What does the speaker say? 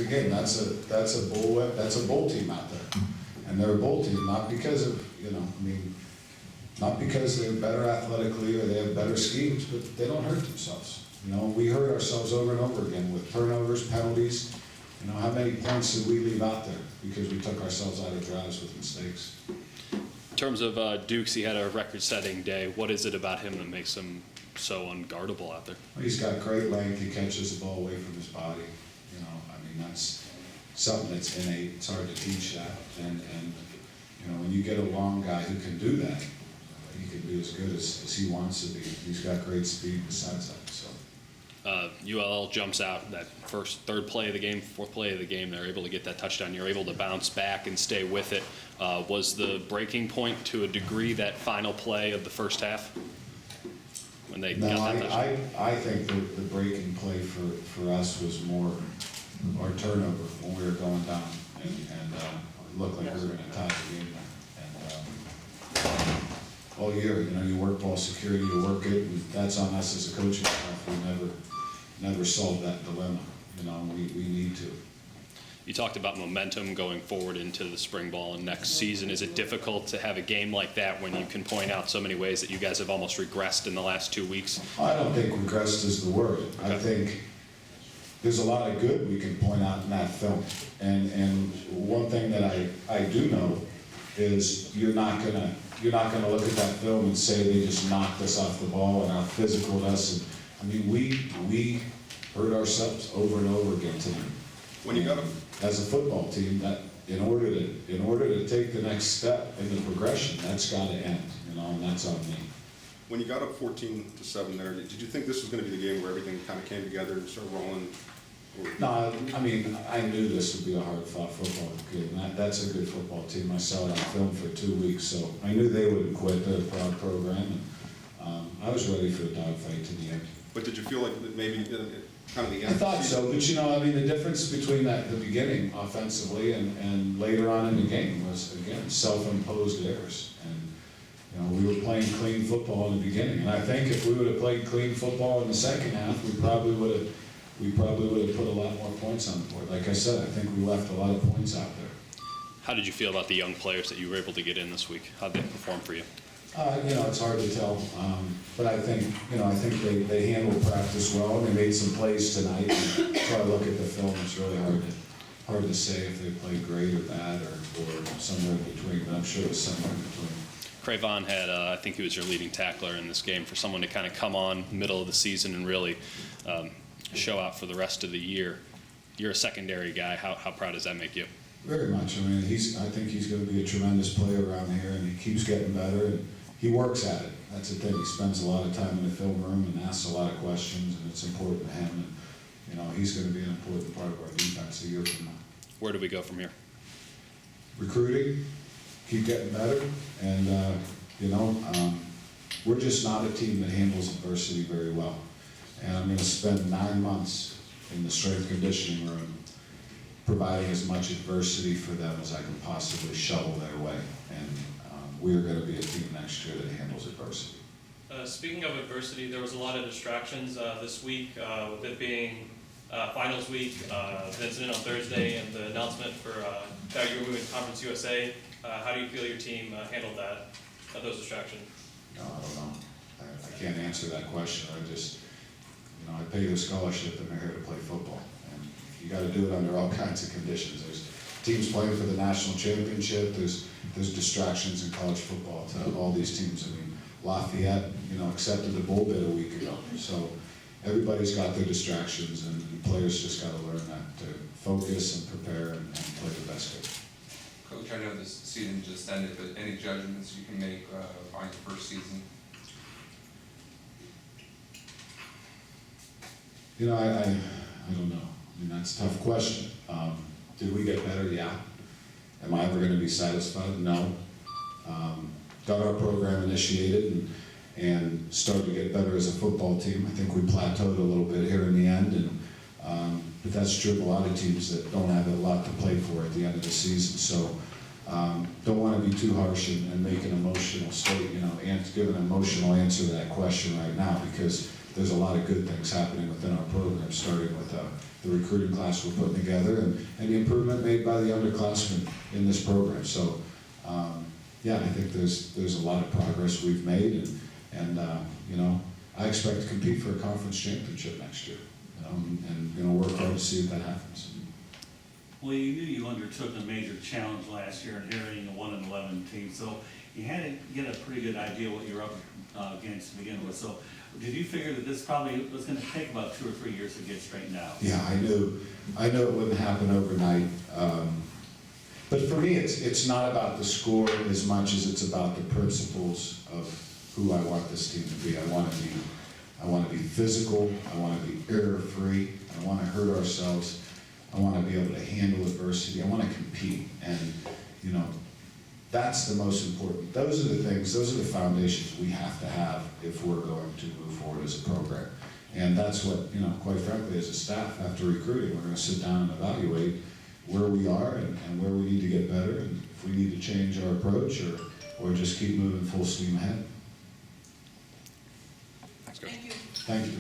the game. That's a bull team out there, and they're a bull team not because of not because they're better athletically or they have better schemes, but they don't hurt themselves. We hurt ourselves over and over again with turnovers, penalties. How many points did we leave out there because we took ourselves out of drives with mistakes? In terms of Dukes, he had a record-setting day. What is it about him that makes him so unguardable out there? Well, he's got great length. He catches the ball away from his body. That's something that's innate. It's hard to teach that. And when you get a long guy who can do that, he can be as good as he wants to be. He's got great speed besides that. So. ULL jumps out that third play of the game, fourth play of the game. They're able to get that touchdown. You're able to bounce back and stay with it. Was the breaking point to a degree that final play of the first half when they got that touchdown? I think the breaking play for us was more our turnover when we were going down and it looked like we were going to tie the game there. And all year, you work ball security, you work it, and that's on us as a coaching staff. We never solved that dilemma. We need to. You talked about momentum going forward into the spring ball and next season. Is it difficult to have a game like that when you can point out so many ways that you guys have almost regressed in the last 2 weeks? I don't think regressed is the word. Okay. I think there's a lot of good we can point out in that film. And one thing that I do know is you're not gonna look at that film and say they just knocked us off the ball and out-physicaled us. And we hurt ourselves over and over again tonight. When you got them as a football team, that in order to take the next step in the progression, that's got to end. And that's on me. When you got up 14-7 there, did you think this was going to be the game where everything kind of came together and started rolling? No, I knew this would be a hard-fought football game. That's a good football team. I saw it on film for 2 weeks, so I knew they wouldn't quit. They're a proud program, and I was ready for the dogfight to the end. But did you feel like maybe kind of the end? I thought so, but the difference between the beginning offensively and later on in the game was, again, self-imposed errors. And we were playing clean football in the beginning, and I think if we would have played clean football in the second half, we probably would have put a lot more points on the board. Like I said, I think we left a lot of points out there. How did you feel about the young players that you were able to get in this week? How did they perform for you? It's hard to tell, but I think they handled practice well, and they made some plays tonight. And try to look at the film; it's really hard to say if they played great or bad or somewhere in between. But I'm sure it was somewhere in between. Cravon had, I think he was your leading tackler in this game. For someone to kind of come on middle of the season and really show out for the rest of the year, you're a secondary guy. How proud does that make you? Very much. I think he's going to be a tremendous player around here, and he keeps getting better. And he works at it. That's the thing. He spends a lot of time in the film room and asks a lot of questions, and it's important to him. And he's going to be an important part of our defense a year from now. Where do we go from here? Recruiting, keep getting better, and we're just not a team that handles adversity very well. And I'm going to spend 9 months in the strength conditioning room providing as much adversity for them as I can possibly shovel their way. And we are going to be a team next year that handles adversity. Speaking of adversity, there was a lot of distractions this week, with it being finals week, the incident on Thursday, and the announcement for that you're moving to Conference USA. How do you feel your team handled those distractions? No, I don't know. I can't answer that question. I pay the scholarship and they're here to play football. And you got to do it under all kinds of conditions. There's teams playing for the national championship. There's distractions in college football to all these teams. Lafayette, accepted the bowl bid a week ago. So everybody's got their distractions, and players just got to learn that to focus and prepare and play the best game. Coach, I know this season just ended, but any judgments you can make on your first season? I don't know. That's a tough question. Did we get better? Yeah. Am I ever going to be satisfied? No. Got our program initiated and started to get better as a football team. I think we plateaued a little bit here in the end, but that's true of a lot of teams that don't have a lot to play for at the end of the season. So don't want to be too harsh and make an emotional state, and give an emotional answer to that question right now, because there's a lot of good things happening within our program, starting with the recruiting class we're putting together and the improvement made by the underclassmen in this program. So, yeah, I think there's a lot of progress we've made, and you know, I expect to compete for a conference championship next year, you know, and you know, work hard to see if that happens. Well, you knew you undertook a major challenge last year inheriting a 1-11 team, so you had to get a pretty good idea what you were up against to begin with. So did you figure that this probably was going to take about 2 or 3 years to get straightened out? Yeah, I knew it wouldn't happen overnight. But for me, it's not about the score as much as it's about the principles of who I want this team to be. I want to be physical. I want to be error-free. I don't want to hurt ourselves. I want to be able to handle adversity. I want to compete, and you know, that's the most important. Those are the things. Those are the foundations we have to have if we're going to move forward as a program. And that's what, you know, quite frankly, as a staff, after recruiting, we're going to sit down and evaluate where we are and where we need to get better, and if we need to change our approach or just keep moving full steam ahead. Thanks, Coach. Thank you.